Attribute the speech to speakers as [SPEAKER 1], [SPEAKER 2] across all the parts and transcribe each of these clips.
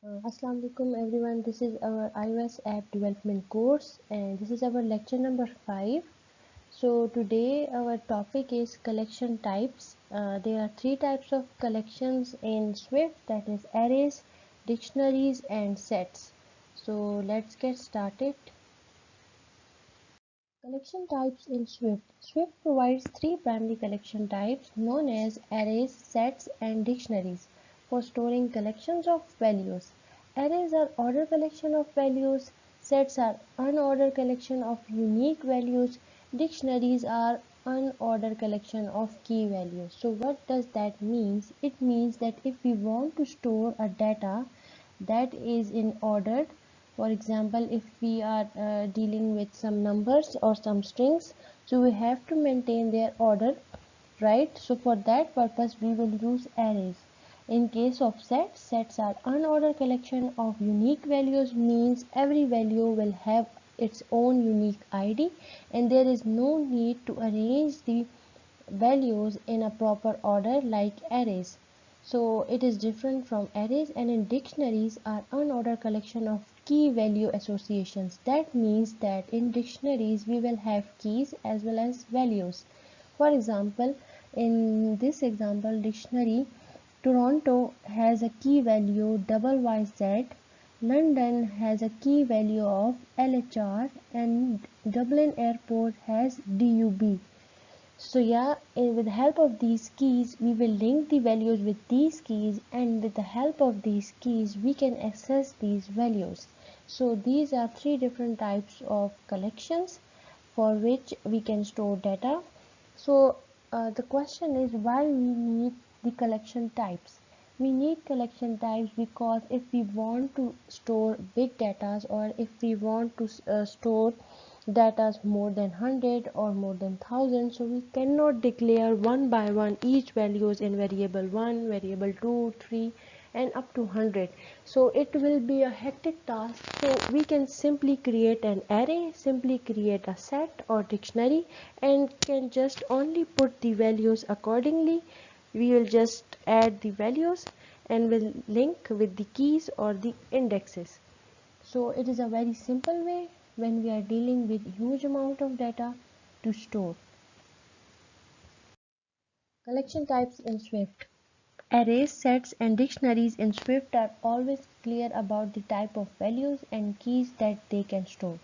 [SPEAKER 1] Assalamu alaikum everyone. This is our iOS app development course and this is our lecture number 5. So today our topic is collection types. There are three types of collections in Swift, that is arrays, dictionaries and sets. So let's get started. Collection types in Swift. Swift provides three primary collection types known as arrays, sets, and dictionaries for storing collections of values. Arrays are ordered collection of values, sets are unordered collection of unique values, dictionaries are unordered collection of key values. So what does that mean? It means that if we want to store a data that is in ordered, for example if we are dealing with some numbers or some strings, so we have to maintain their order, right? So for that purpose we will use arrays. In case of sets, sets are unordered collection of unique values, means every value will have its own unique id and there is no need to arrange the values in a proper order like arrays. So it is different from arrays. And in dictionaries are unordered collection of key value associations. That means that in dictionaries we will have keys as well as values. For example, in this example dictionary, Toronto has a key value YYZ, London has a key value of LHR, and Dublin Airport has DUB. So yeah, with the help of these keys, we will link the values with these keys, and with the help of these keys, we can access these values. So these are three different types of collections for which we can store data. So the question is why we need the collection types. We need collection types because if we want to store big data or if we want to store data more than 100 or more than 1000, so we cannot declare one by one each values in variable 1, variable 2, 3 and up to 100. So it will be a hectic task. So we can simply create an array, simply create a set or dictionary and can just only put the values accordingly. We will just add the values and will link with the keys or the indexes. So it is a very simple way when we are dealing with huge amount of data to store. Collection types in Swift. Arrays, sets and dictionaries in Swift are always clear about the type of values and keys that they can store.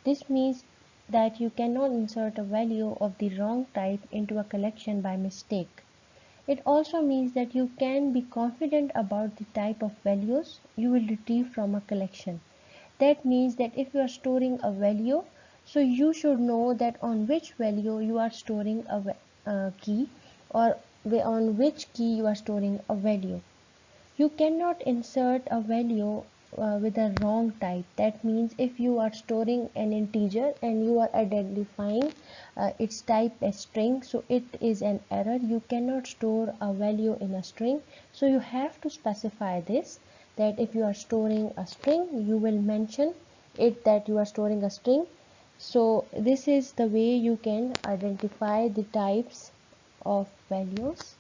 [SPEAKER 1] This means that you cannot insert a value of the wrong type into a collection by mistake. It also means that you can be confident about the type of values you will retrieve from a collection. That means that if you are storing a value, so you should know that on which value you are storing a key or on which key you are storing a value. You cannot insert a value with a wrong type. That means if you are storing an integer and you are identifying its type as string, so it is an error. You cannot store a value in a string. So you have to specify this, that if you are storing a string, you will mention it that you are storing a string. So this is the way you can identify the types of values.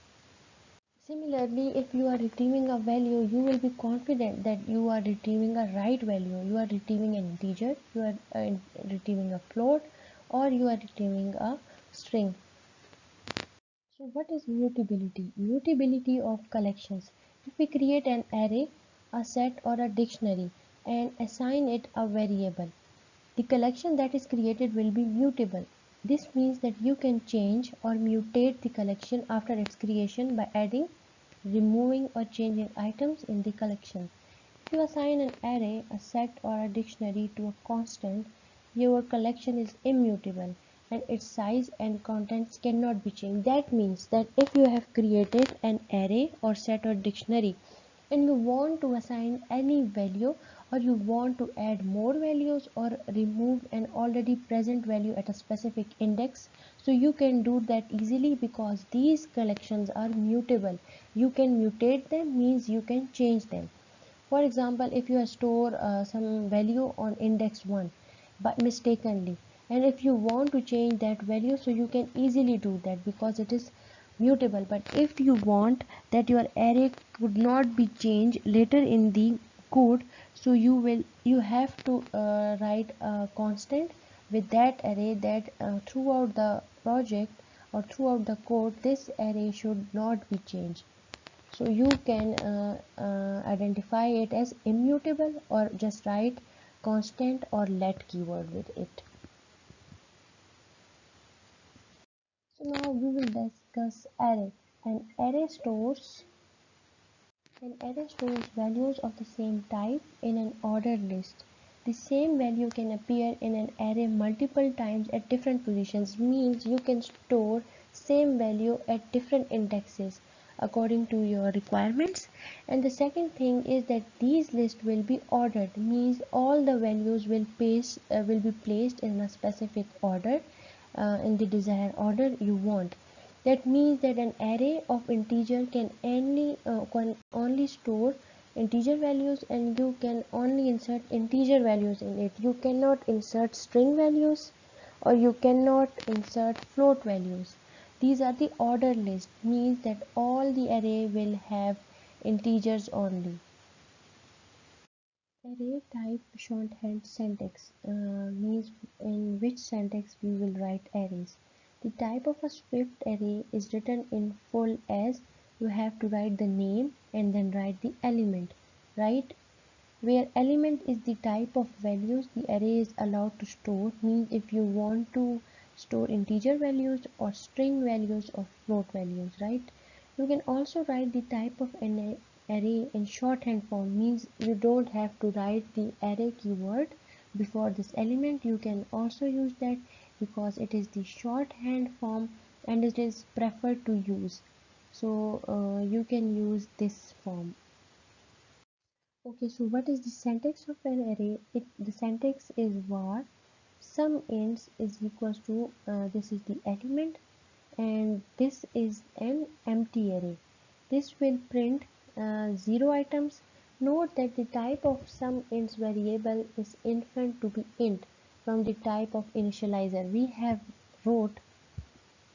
[SPEAKER 1] Similarly, if you are retrieving a value, you will be confident that you are retrieving a right value. You are retrieving an integer, you are retrieving a float, or you are retrieving a string. So what is mutability? Mutability of collections. If we create an array, a set or a dictionary and assign it a variable, the collection that is created will be mutable. This means that you can change or mutate the collection after its creation by adding, removing or changing items in the collection. If you assign an array, a set or a dictionary to a constant, your collection is immutable and its size and contents cannot be changed. That means that if you have created an array or set or dictionary and you want to assign any value or you want to add more values or remove an already present value at a specific index, so you can do that easily because these collections are mutable. You can mutate them, means you can change them. For example, if you store some value on index 1 but mistakenly, and if you want to change that value, so you can easily do that because it is mutable. But if you want that your array could not be changed later in the code. So you have to write a constant with that array, that throughout the project or throughout the code this array should not be changed. So you can identify it as immutable, or just write constant or let keyword with it. So now we will discuss array. An array stores values of the same type in an ordered list. The same value can appear in an array multiple times at different positions, means you can store same value at different indexes according to your requirements. And the second thing is that these lists will be ordered, means all the values will be placed in a specific order, in the desired order you want. That means that an array of integer can only store integer values, and you can only insert integer values in it. You cannot insert string values, or you cannot insert float values. These are the ordered list, means that all the array will have integers only. Array type shorthand syntax means in which syntax we will write arrays. The type of a Swift array is written in full, as you have to write the name and then write the element, right? Where element is the type of values the array is allowed to store, means if you want to store integer values or string values or float values, right? You can also write the type of an array in shorthand form, means you don't have to write the array keyword before this element. You can also use that because it is the shorthand form and it is preferred to use. So you can use this form. Okay, so what is the syntax of an array? The syntax is var sum ints is equals to this is the element, and this is an empty array. This will print 0 items. Note that the type of sum ints variable is infinite to be int from the type of initializer. We have wrote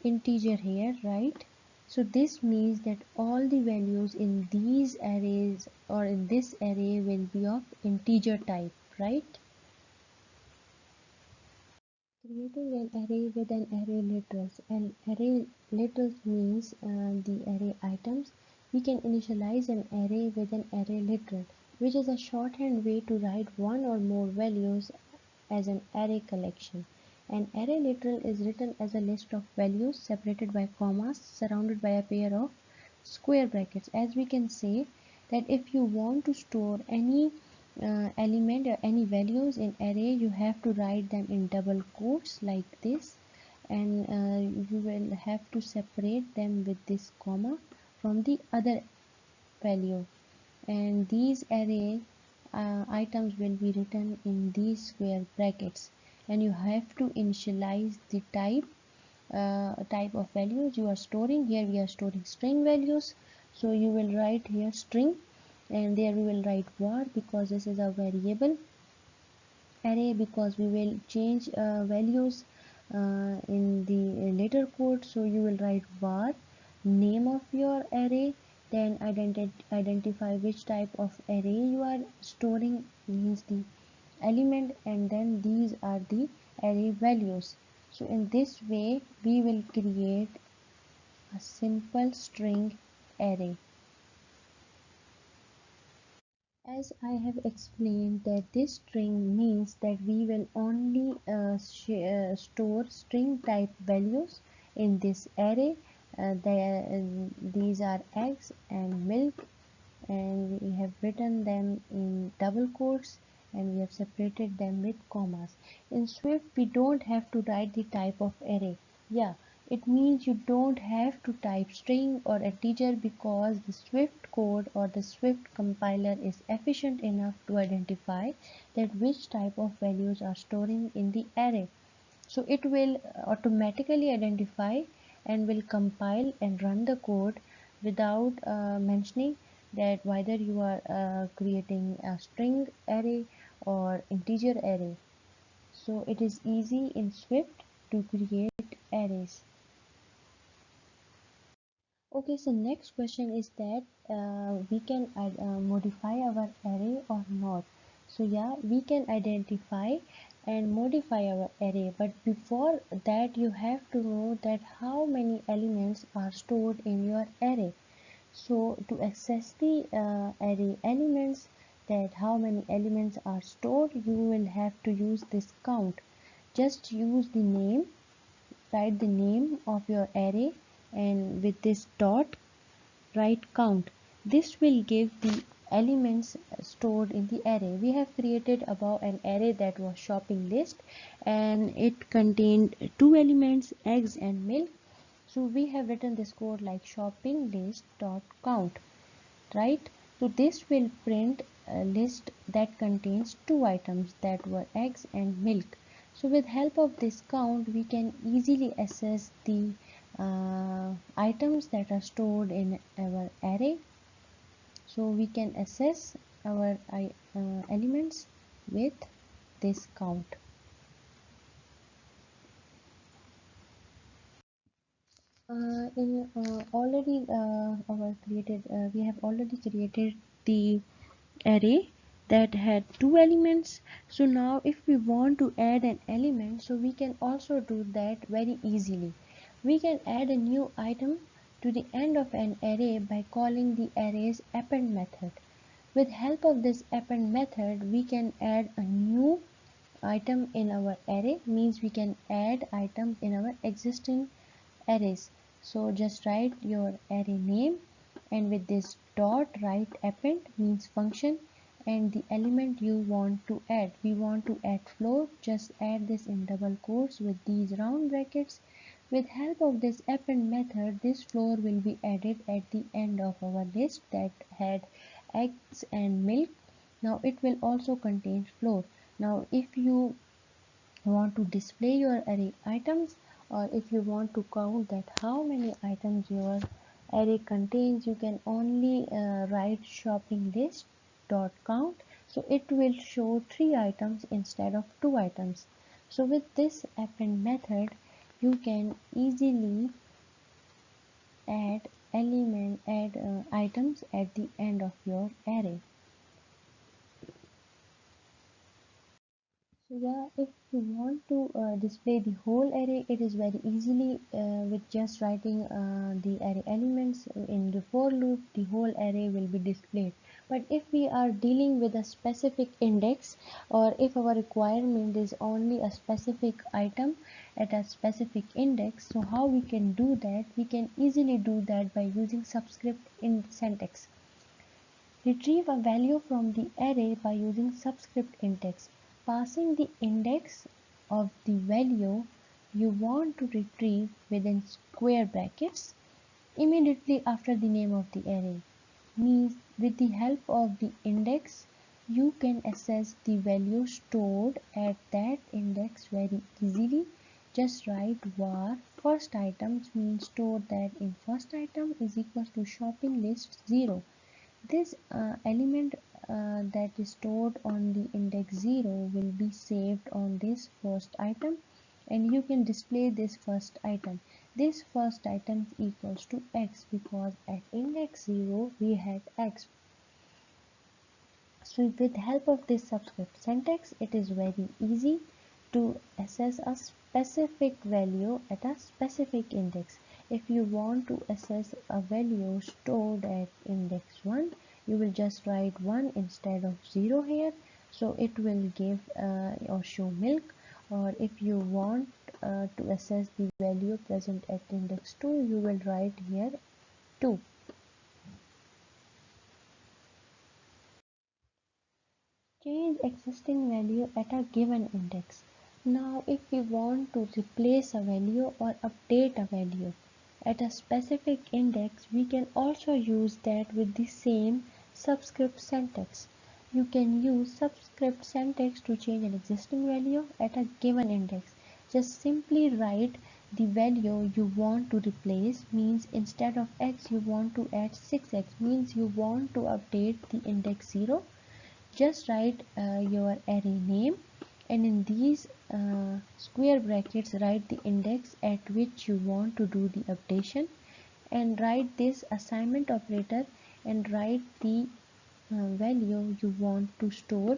[SPEAKER 1] integer here, right? So this means that all the values in these arrays or in this array will be of integer type, right? Creating an array with an array literals. An array literals means the array items. We can initialize an array with an array literal, which is a shorthand way to write one or more values as an array collection. An array literal is written as a list of values separated by commas surrounded by a pair of square brackets. As we can say that if you want to store any element or any values in array, you have to write them in double quotes like this, and you will have to separate them with this comma from the other value, and these array items will be written in these square brackets, and you have to initialize the type of values you are storing. Here we are storing string values, so you will write here string, and there we will write var because this is a variable array, because we will change values in the later code. So you will write var name of your array, then identify which type of array you are storing, means the element, and then these are the array values. So in this way we will create a simple string array. As I have explained that this string means that we will only store string type values in this array. These are eggs and milk, and we have written them in double quotes, and we have separated them with commas. In Swift we don't have to write the type of array. Yeah, it means you don't have to type string or integer, because the Swift code or the Swift compiler is efficient enough to identify that which type of values are storing in the array. So it will automatically identify and will compile and run the code without mentioning that whether you are creating a string array or integer array. So it is easy in Swift to create arrays. Okay, so next question is that we can modify our array or not. So yeah, we can identify and modify our array, but before that you have to know that how many elements are stored in your array. So to access the array elements, that how many elements are stored, you will have to use this count. Just use the name, write the name of your array, and with this dot write count. This will give the elements stored in the array. We have created above an array that was shopping list, and it contained two elements, eggs and milk. So we have written this code like shopping list dot count, right? So this will print a list that contains two items, that were eggs and milk. So with help of this count, we can easily access the items that are stored in our array. So we can access our elements with this count. In already our created We have already created the array that had two elements. So now if we want to add an element, so we can also do that very easily. We can add a new item to the end of an array by calling the array's append method. With help of this append method, we can add a new item in our array, means we can add items in our existing arrays. So just write your array name, and with this dot write append, means function, and the element you want to add. We want to add floor, just add this in double quotes with these round brackets. With help of this append method, this floor will be added at the end of our list that had eggs and milk. Now it will also contain floor. Now if you want to display your array items, or if you want to count that how many items your array contains, you can only write shopping list dot count. So it will show three items instead of two items. So with this append method, you can easily add items at the end of your array. So yeah, if you want to display the whole array, it is very easily with just writing the array elements in the for loop, the whole array will be displayed. But if we are dealing with a specific index, or if our requirement is only a specific item at a specific index, so how we can do that? We can easily do that by using subscript in syntax. Retrieve a value from the array by using subscript index, passing the index of the value you want to retrieve within square brackets immediately after the name of the array. Means with the help of the index, you can access the value stored at that index very easily. Just write var first items, means store that in first item is equals to shopping list 0. This element that is stored on the index 0 will be saved on this first item, and you can display this first item. This first item equals to x, because at index 0 we had x. So with help of this subscript syntax, it is very easy to access a specific value at a specific index. If you want to access a value stored at index 1, you will just write 1 instead of 0 here. So it will give or show milk. Or if you want to access the value present at index 2, you will write here 2. Change existing value at a given index. Now if we want to replace a value or update a value at a specific index, we can also use that with the same subscript syntax. You can use subscript syntax to change an existing value at a given index. Just simply write the value you want to replace, means instead of x you want to add 6x, means you want to update the index 0. Just write your array name, and in these square brackets write the index at which you want to do the updation, and write this assignment operator and write the value you want to store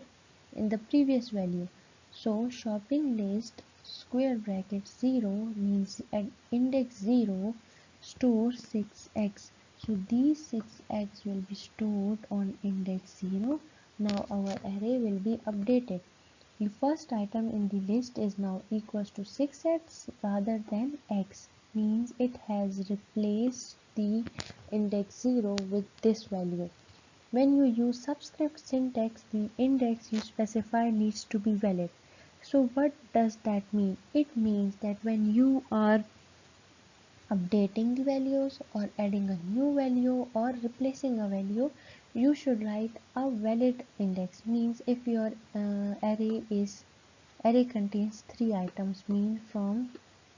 [SPEAKER 1] in the previous value. So shopping list square bracket 0 means at index 0 store 6x. So these 6x will be stored on index 0. Now our array will be updated. The first item in the list is now equals to 6x rather than x, means it has replaced the index 0 with this value. When you use subscript syntax, the index you specify needs to be valid. So what does that mean? It means that when you are updating the values or adding a new value or replacing a value, you should write a valid index. Means if your array contains 3 items, mean from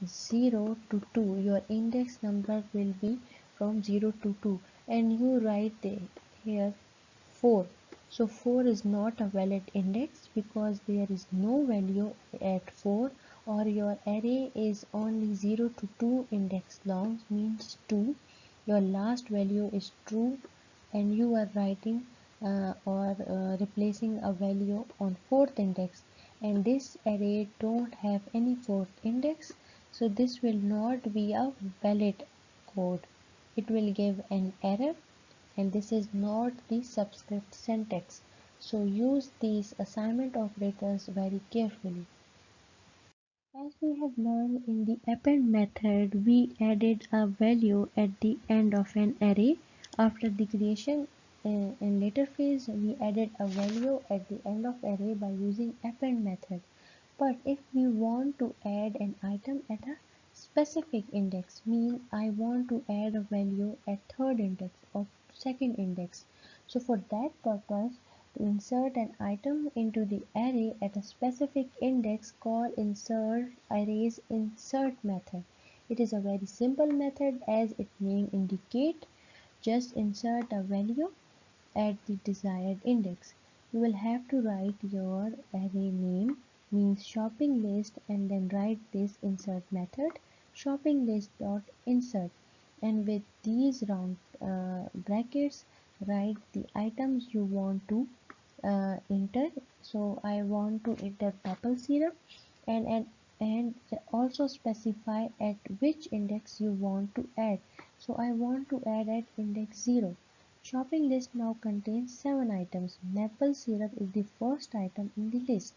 [SPEAKER 1] 0 to 2, your index number will be from 0 to 2, and you write here 4. So 4 is not a valid index because there is no value at 4, or your array is only 0 to 2 index long, means 2. Your last value is true and you are writing or replacing a value on 4th index, and this array don't have any 4th index, so this will not be a valid code. It will give an error, and this is not the subscript syntax. So use these assignment operators very carefully. As we have learned in the append method, we added a value at the end of an array. After the creation in later phase, we added a value at the end of array by using append method. But if we want to add an item at a specific index, mean I want to add a value at third index or second index. So for that purpose, to insert an item into the array at a specific index, call insert arrays insert method. It is a very simple method as its name indicate. Just insert a value at the desired index. You will have to write your array name, means shopping list, and then write this insert method, shopping list dot insert, and with these round brackets write the items you want to enter. So I want to enter maple syrup, and also specify at which index you want to add. So I want to add at index 0. Shopping list now contains 7 items. Maple syrup is the first item in the list.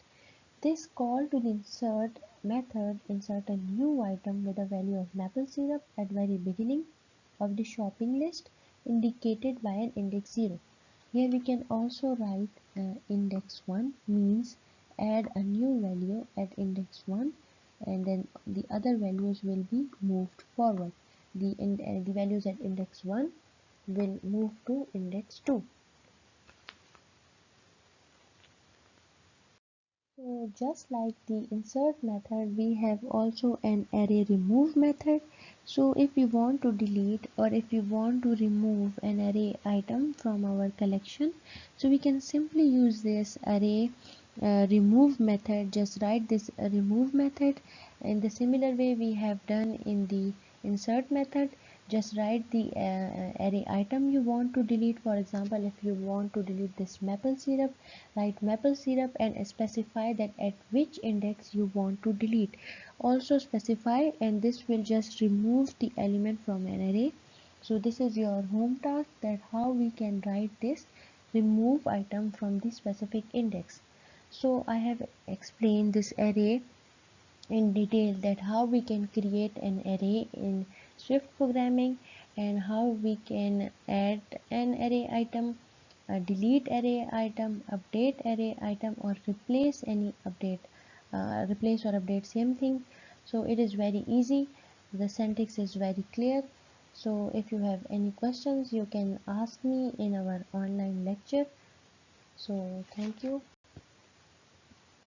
[SPEAKER 1] This call to the insert method insert a new item with a value of maple syrup at very beginning of the shopping list indicated by an index 0. Here we can also write index 1, means add a new value at index 1, and then the other values will be moved forward. The values at index 1 will move to index 2. So just like the insert method, we have also an array remove method. So if we want to delete or if we want to remove an array item from our collection, so we can simply use this array remove method. Just write this remove method in the similar way we have done in the insert method. Just write the array item you want to delete. For example, if you want to delete this maple syrup, write maple syrup and specify that at which index you want to delete. Also specify, and this will just remove the element from an array. So this is your home task, that how we can write this remove item from the specific index. So I have explained this array in detail, that how we can create an array in Swift programming and how we can add an array item, delete array item, update array item, or replace any update, replace or update, same thing. So it is very easy, the syntax is very clear. So if you have any questions, you can ask me in our online lecture. So thank you.